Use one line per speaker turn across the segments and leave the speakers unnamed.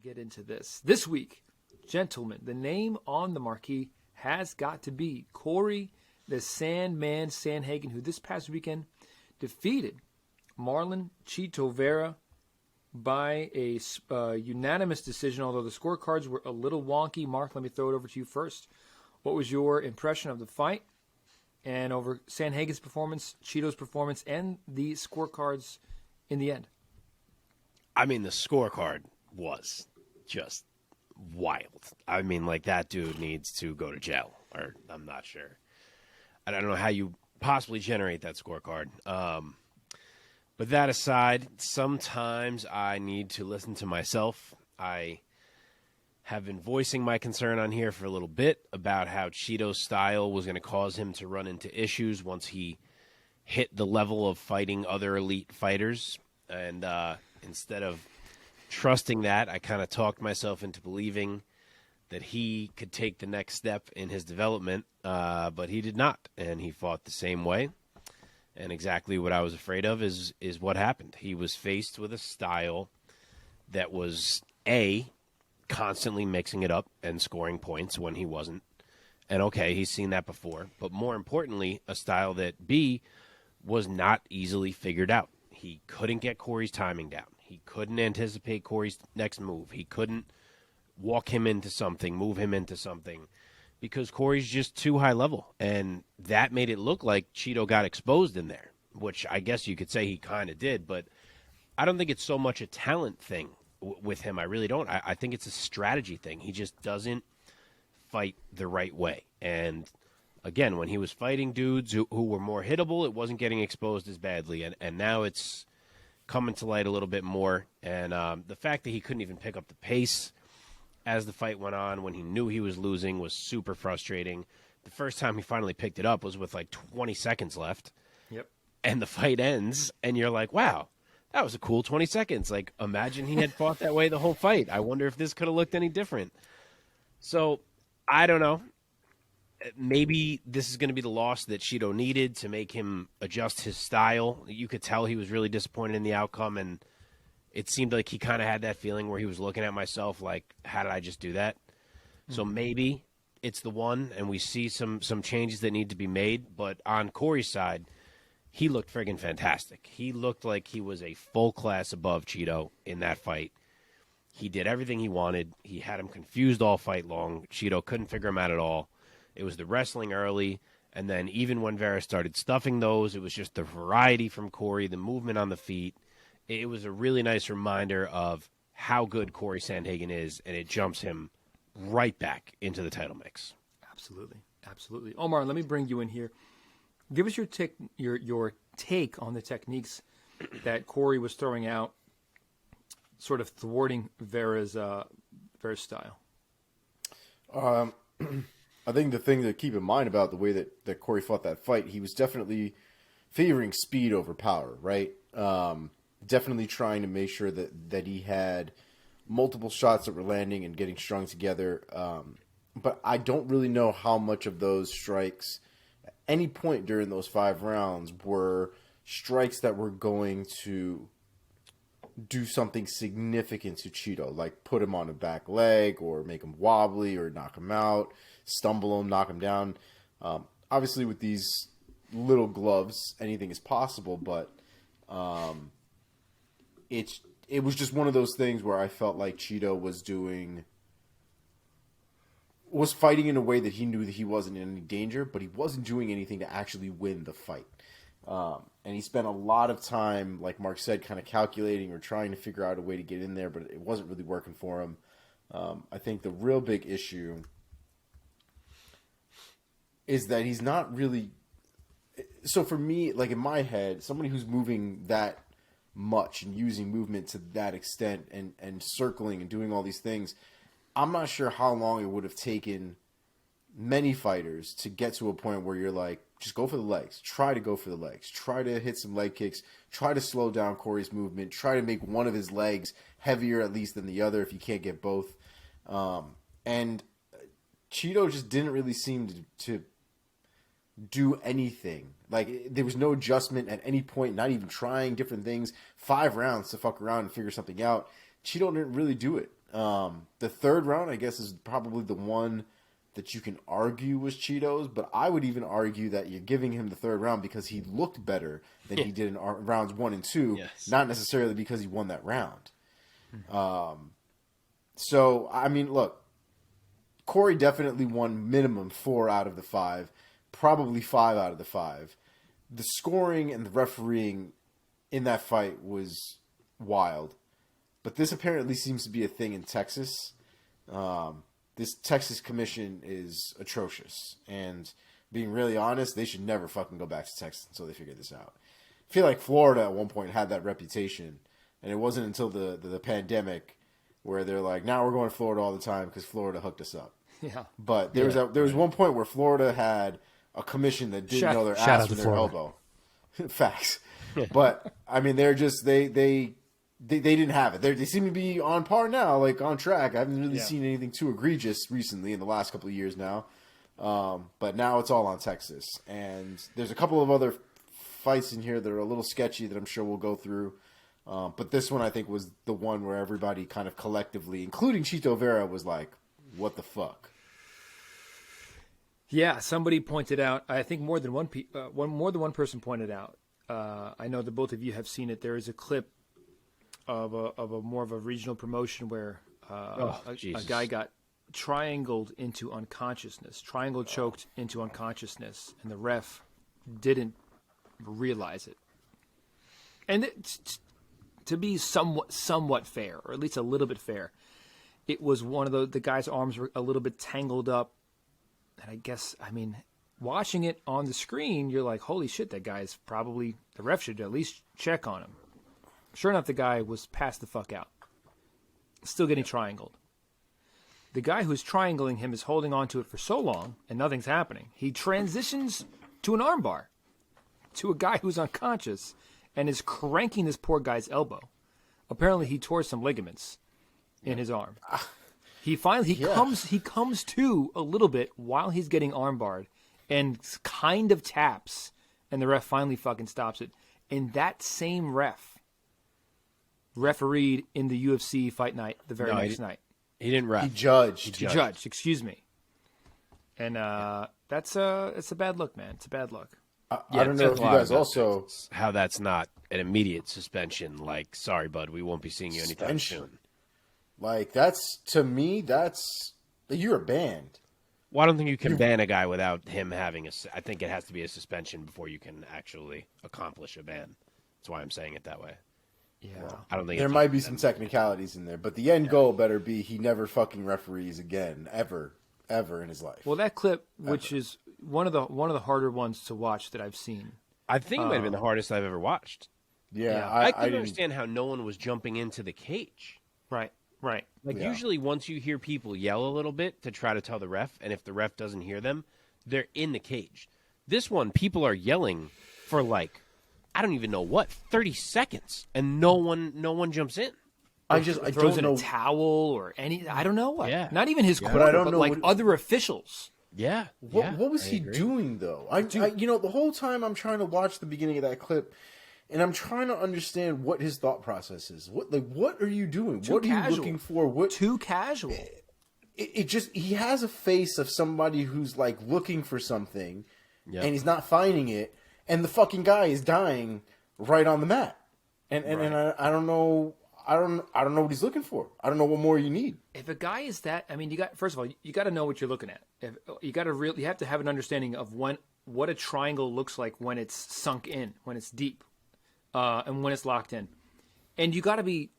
get into this. This week, gentlemen, the name on the marquee has got to be Cory the Sandman Sandhagen, who this past weekend defeated Marlon Chito Vera by a unanimous decision, although the scorecards were a little wonky. Mark, let me throw it over to you first. What was your impression of the fight and over Sandhagen's performance, Chito's performance, and the scorecards in the end?
I mean, the scorecard was just wild. I mean, like, that dude needs to go to jail, or I'm not sure. I don't know how you possibly generate that scorecard. But that aside, sometimes I need to listen to myself. I have been voicing my concern on here for a little bit about how Chito's style was going to cause him to run into issues once he hit the level of fighting other elite fighters. And instead of trusting that, I kind of talked myself into believing that he could take the next step in his development, but he did not, and he fought the same way. And exactly what I was afraid of is what happened. He was faced with a style that was, A, constantly mixing it up and scoring points when he wasn't. And, okay, he's seen that before. But more importantly, a style that, B, was not easily figured out. He couldn't get Cory's timing down. He couldn't anticipate Cory's next move. He couldn't walk him into something, move him into something, because Cory's just too high level. And that made it look like Chito got exposed in there, which I guess you could say he kind of did. But I don't think it's so much a talent thing with him. I really don't. I think it's a strategy thing. He just doesn't fight the right way. And, again, when he was fighting dudes who were more hittable, it wasn't getting exposed as badly. And now it's coming to light a little bit more. And the fact that he couldn't even pick up the pace as the fight went on, when he knew he was losing, was super frustrating. The first time he finally picked it up was with like 20 seconds left.
Yep.
And the fight ends, and you're like, wow, that was a cool 20 seconds. Like, imagine he had fought that way the whole fight. I wonder if this could have looked any different. So, I don't know. Maybe this is going to be the loss that Chito needed to make him adjust his style. You could tell he was really disappointed in the outcome, and it seemed like he kind of had that feeling where he was looking at myself like, how did I just do that? Mm-hmm. So maybe it's the one, and we see some changes that need to be made. But on Cory's side, he looked friggin' fantastic. He looked like he was a full class above Chito in that fight. He did everything he wanted. He had him confused all fight long. Chito couldn't figure him out at all. It was the wrestling early, and then even when Vera started stuffing those, it was just the variety from Cory, the movement on the feet. It was a really nice reminder of how good Cory Sandhagen is, and it jumps him right back into the title mix.
Absolutely. Absolutely. Omar, let me bring you in here. Give us your take on the techniques that Cory was throwing out, sort of thwarting Vera's style.
I think the thing to keep in mind about the way that Cory fought that fight, he was definitely favoring speed over power, right? Definitely trying to make sure that he had multiple shots that were landing and getting strung together. But I don't really know how much of those strikes at any point during those 5 rounds were strikes that were going to do something significant to Chito, like put him on a back leg or make him wobbly or knock him out, stumble him, knock him down. Obviously, with these little gloves, anything is possible, but it was just one of those things where I felt like Chito was fighting in a way that he knew that he wasn't in any danger, but he wasn't doing anything to actually win the fight. And he spent a lot of time, like Mark said, kind of calculating or trying to figure out a way to get in there, but it wasn't really working for him. I think the real big issue is that he's not really... So for me, like in my head, somebody who's moving that much and using movement to that extent and circling and doing all these things, I'm not sure how long it would have taken many fighters to get to a point where you're like, just go for the legs. Try to go for the legs. Try to hit some leg kicks. Try to slow down Cory's movement. Try to make one of his legs heavier at least than the other if you can't get both. And Chito just didn't really seem to do anything. Like, there was no adjustment at any point, not even trying different things. 5 rounds to fuck around and figure something out. Chito didn't really do it. The third round, I guess, is probably the one that you can argue was Chito's, but I would even argue that you're giving him the third round because he looked better than he did in rounds 1 and 2, not necessarily because he won that round. So, I mean, look, Cory definitely won minimum 4 out of the 5, probably 5 out of the 5. The scoring and the refereeing in that fight was wild. But this apparently seems to be a thing in Texas. This Texas commission is atrocious. And being really honest, they should never fucking go back to Texas until they figure this out. I feel like Florida at one point had that reputation. And it wasn't until the pandemic where they're like, now we're going to Florida all the time because Florida hooked us up.
Yeah.
But there was one point where Florida had a commission that didn't know their ass from their elbow. Facts. But, I mean, they're just, they didn't have it. They seem to be on par now, like on track. I haven't really seen anything too egregious recently in the last couple of years now. But now it's all on Texas. And there's a couple of other fights in here that are a little sketchy that I'm sure we'll go through. But this one, I think, was the one where everybody kind of collectively, including Chito Vera, was like, what the fuck?
Yeah, somebody pointed out, I think more than one person pointed out, I know that both of you have seen it, there is a clip of a more of a regional promotion where a guy got triangled into unconsciousness, choked into unconsciousness, and the ref didn't realize it. And to be somewhat fair, or at least a little bit fair, it was one of the guy's arms were a little bit tangled up, and I guess, I mean, watching it on the screen, you're like, holy shit, that guy's probably, the ref should at least check on him. Sure enough, the guy was passed the fuck out. Still getting triangled. The guy who's triangling him is holding on to it for so long, and nothing's happening. He transitions to an armbar, to a guy who's unconscious, and is cranking this poor guy's elbow. Apparently, he tore some ligaments in his arm. He comes to a little bit while he's getting armbarred, and kind of taps, and the ref finally fucking stops it. And that same refereed in the UFC fight night the very next night.
He didn't ref.
He judged.
He judged, excuse me. And it's a bad look, man. It's a bad look.
I don't know if you guys also...
How that's not an immediate suspension. Like, sorry, bud, we won't be seeing you anytime soon.
Like, that's, to me, that's... You're banned.
Well, I don't think you can ban a guy without him having I think it has to be a suspension before you can actually accomplish a ban. That's why I'm saying it that way.
Yeah.
I don't think
there might be some technicalities in there, but the end goal better be he never fucking referees again, ever in his life.
Well, that clip, which is one of the harder ones to watch that I've seen.
I think it might have been the hardest I've ever watched.
Yeah.
I couldn't understand how no one was jumping into the cage.
Right.
Like, usually once you hear people yell a little bit to try to tell the ref, and if the ref doesn't hear them, they're in the cage. This one, people are yelling for, like, I don't even know what, 30 seconds, and no one jumps in.
I
throws in
don't know
a towel or any. I don't know what.
Yeah.
Not even his corner,
but I don't know
like other officials.
Yeah.
What was he doing though? The whole time I'm trying to watch the beginning of that clip, and I'm trying to understand what his thought process is. What are you doing? What are you looking for?
Too casual.
It just, he has a face of somebody who's like looking for something, and he's not finding it, and the fucking guy is dying right on the mat, and I don't know. I don't know what he's looking for. I don't know what more you need.
If a guy is that, I mean, first of all, you got to know what you're looking at. You have to have an understanding of what a triangle looks like when it's sunk in, when it's deep, and when it's locked in. And you got to be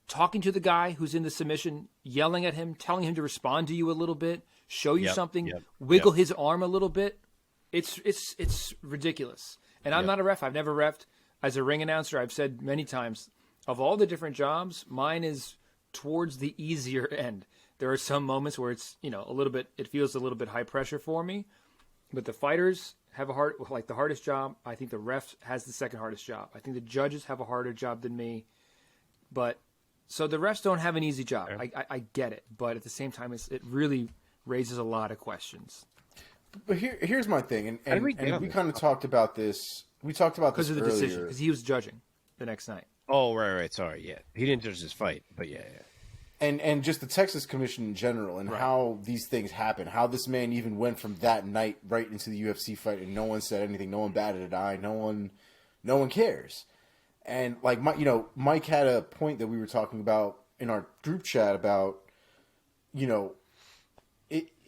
talking to the guy who's in the submission, yelling at him, telling him to respond to you a little bit, show you something, wiggle his arm a little bit. It's ridiculous. And I'm not a ref. I've never reffed. As a ring announcer, I've said many times, of all the different jobs, mine is towards the easier end. There are some moments where it's, it feels a little bit high pressure for me, but the fighters have the hardest job. I think the ref has the second hardest job. I think the judges have a harder job than me, so the refs don't have an easy job. I get it, but at the same time, it really raises a lot of questions.
But here's my thing, and we kind of talked about this. We talked about this
because of the
earlier.
decision, because he was judging the next night.
Oh, right. Sorry, yeah. He didn't judge his fight, but yeah.
and just the Texas Commission in general, and how these things happen. How this man even went from that night right into the UFC fight, and no one said anything. No one batted an eye. No one cares. And like Mike had a point that we were talking about in our group chat about, there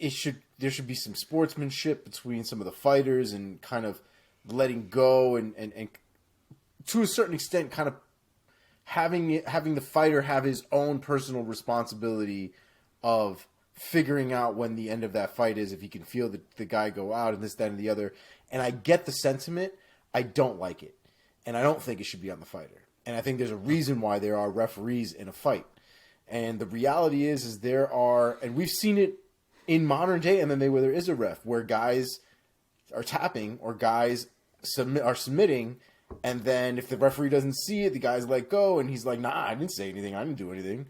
should be some sportsmanship between some of the fighters and kind of letting go and to a certain extent kind of having the fighter have his own personal responsibility of figuring out when the end of that fight is, if he can feel the guy go out and this, that, and the other. And I get the sentiment. I don't like it. And I don't think it should be on the fighter. And I think there's a reason why there are referees in a fight. And the reality is there are, and we've seen it in modern day MMA where there is a ref, where guys are tapping or guys are submitting, and then if the referee doesn't see it, the guy's let go, and he's like, nah, I didn't say anything, I didn't do anything.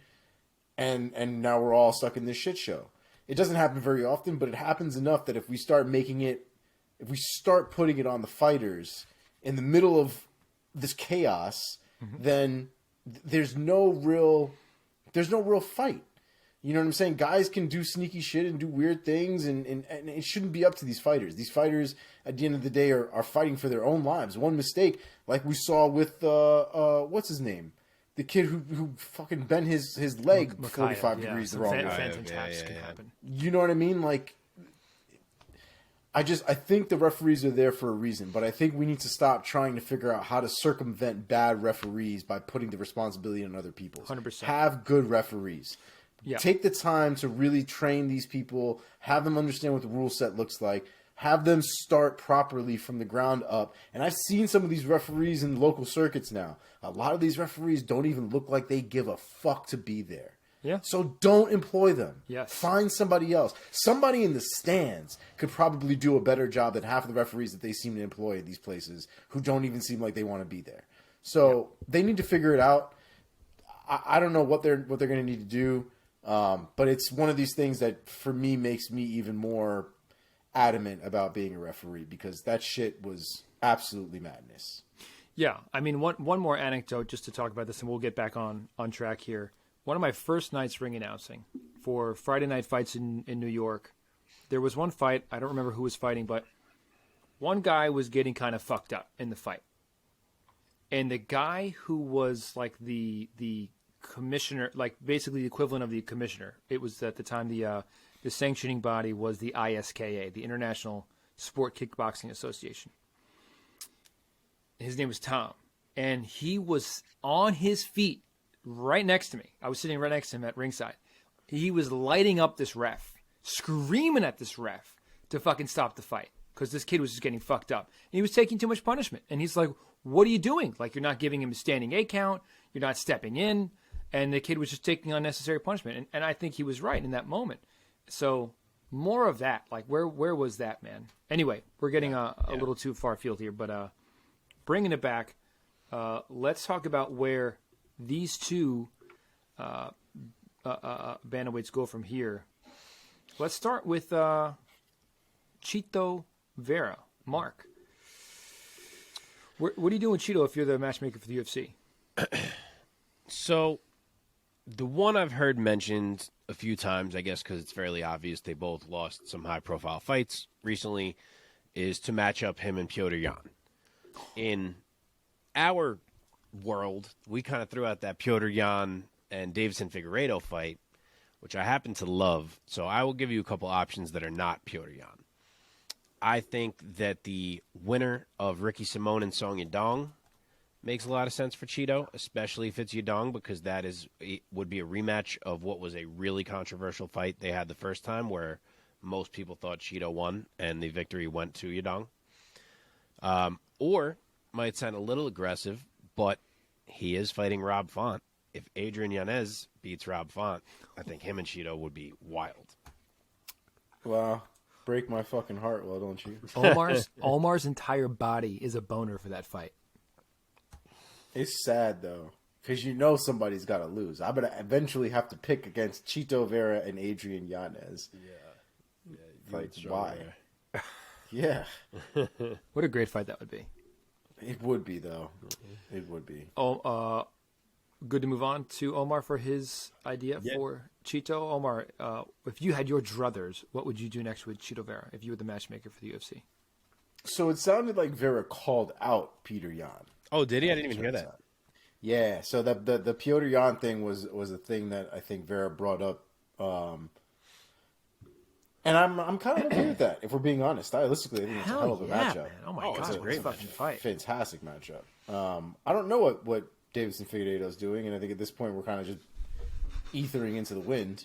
And now we're all stuck in this shit show. It doesn't happen very often, but it happens enough that if we start putting it on the fighters in the middle of this chaos, then there's no real fight. You know what I'm saying? Guys can do sneaky shit and do weird things, and it shouldn't be up to these fighters. These fighters, at the end of the day, are fighting for their own lives. One mistake, like we saw with what's his name, the kid who fucking bent his leg 45 degrees the wrong way.
Phantom taps can happen.
You know what I mean? Like, I think the referees are there for a reason, but I think we need to stop trying to figure out how to circumvent bad referees by putting the responsibility on other people.
100%.
Have good referees. Yeah. Take the time to really train these people, have them understand what the rule set looks like, have them start properly from the ground up. And I've seen some of these referees in local circuits now. A lot of these referees don't even look like they give a fuck to be there.
Yeah.
So don't employ them.
Yes.
Find somebody else. Somebody in the stands could probably do a better job than half of the referees that they seem to employ at these places who don't even seem like they want to be there. So they need to figure it out. I don't know what they're going to need to do. But it's one of these things that for me makes me even more adamant about being a referee, because that shit was absolutely madness.
Yeah. I mean, one more anecdote just to talk about this, and we'll get back on track here. One of my first nights ring announcing for Friday night fights in New York, there was one fight. I don't remember who was fighting, but one guy was getting kind of fucked up in the fight. And the guy who was like the commissioner, like basically the equivalent of the commissioner, it was at the time the sanctioning body was the ISKA, the International Sport Kickboxing Association. His name was Tom, and he was on his feet right next to me. I was sitting right next to him at ringside. He was lighting up this ref, screaming at this ref to fucking stop the fight because this kid was just getting fucked up. And he was taking too much punishment. And he's like, what are you doing? Like, you're not giving him a standing A count. You're not stepping in. And the kid was just taking unnecessary punishment. And I think he was right in that moment. So more of that. Like, where was that, man? Anyway, we're getting a little too far afield here. But bringing it back, let's talk about where these two bantamweights go from here. Let's start with Chito Vera. Mark, what are you doing with Chito if you're the matchmaker for the UFC?
So, the one I've heard mentioned a few times, I guess because it's fairly obvious they both lost some high-profile fights recently, is to match up him and Petr Yan. In our world, we kind of threw out that Petr Yan and Davison Figueiredo fight, which I happen to love. So I will give you a couple options that are not Petr Yan. I think that the winner of Ricky Simón and Song Yadong makes a lot of sense for Chito, especially if it's Yadong, because would be a rematch of what was a really controversial fight they had the first time, where most people thought Chito won and the victory went to Yadong. Or might sound a little aggressive, but he is fighting Rob Font. If Adrian Yanez beats Rob Font, I think him and Chito would be wild.
Wow. Break my fucking heart, well, don't you?
Omar's entire body is a boner for that fight.
It's sad, though, because you know somebody's got to lose. I'm going to eventually have to pick against Chito Vera and Adrian Yanez.
Yeah.
Like, why? Yeah.
What a great fight that would be.
It would be, though. It would be.
good to move on to Omar for his idea for Chito. Omar, if you had your druthers, what would you do next with Chito Vera if you were the matchmaker for the UFC?
So it sounded like Vera called out Peter Yan.
Oh, did he? I didn't even hear that.
Yeah, so the Piotr Yan thing was a thing that I think Vera brought up, and I'm kind of okay with that. If we're being honest, stylistically, I think it's a hell of a matchup.
Man. Oh my god,
it's a great
fucking fight.
Fantastic matchup. I don't know what Davidson Figueiredo is doing, and I think at this point we're kind of just ethering into the wind.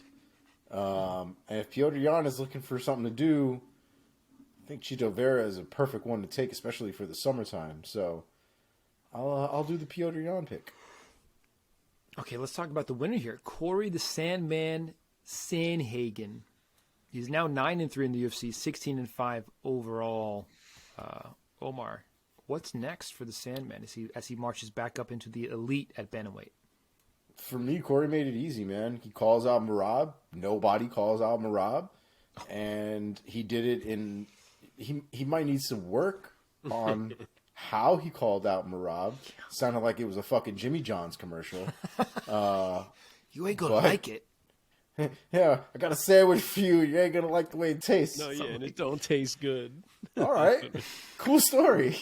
And if Piotr Yan is looking for something to do, I think Chito Vera is a perfect one to take, especially for the summertime. So I'll do the Piotr Yan pick.
Okay, let's talk about the winner here. Cory the Sandman Sandhagen. He's now 9-3 in the UFC, 16-5 overall. Omar, what's next for the Sandman as he marches back up into the elite at bantamweight?
For me, Cory made it easy, man. He calls out Merab. Nobody calls out Merab. And he did it in... He might need some work on how he called out Merab. Sounded like it was a fucking Jimmy John's commercial.
You ain't gonna like it.
Yeah, I got a sandwich for you. You ain't gonna like the way it tastes.
No, yeah, and it don't taste good.
All right, cool story.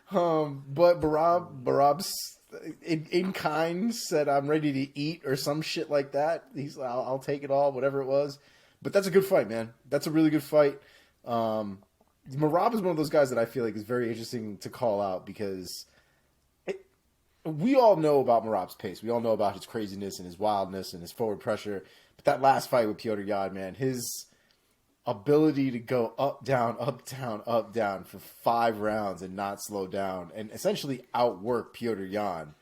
But Barab's in kind said, "I'm ready to eat" or some shit like that. He's, I'll take it all, whatever it was. But that's a good fight, man. That's a really good fight. Merab is one of those guys that I feel like is very interesting to call out because we all know about Merab's pace. We all know about his craziness and his wildness and his forward pressure. But that last fight with Piotr Yan, man, his ability to go up, down, up, down, up, down for 5 rounds and not slow down and essentially outwork Piotr Yan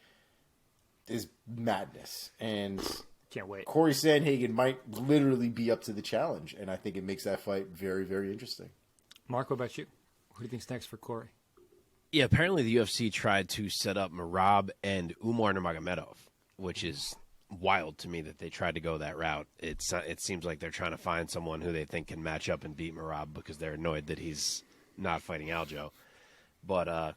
is madness. And
can't wait.
Cory Sandhagen might literally be up to the challenge, and I think it makes that fight very, very interesting.
Mark, what about you? Who do you think's next for Cory?
Yeah, apparently the UFC tried to set up Merab and Umar Nurmagomedov, which is wild to me that they tried to go that route. It seems like they're trying to find someone who they think can match up and beat Merab because they're annoyed that he's not fighting Aljo. But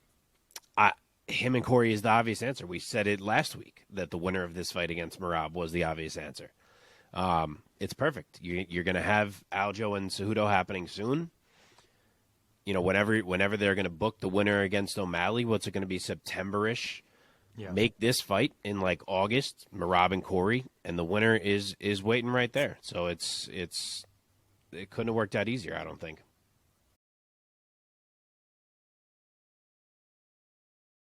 him and Cory is the obvious answer. We said it last week that the winner of this fight against Merab was the obvious answer. It's perfect. You're going to have Aljo and Cejudo happening soon. You know, whenever they're going to book the winner against O'Malley, what's it going to be, September-ish? Yeah. Make this fight in like August, Merab and Cory, and the winner is waiting right there. So it couldn't have worked out easier, I don't think.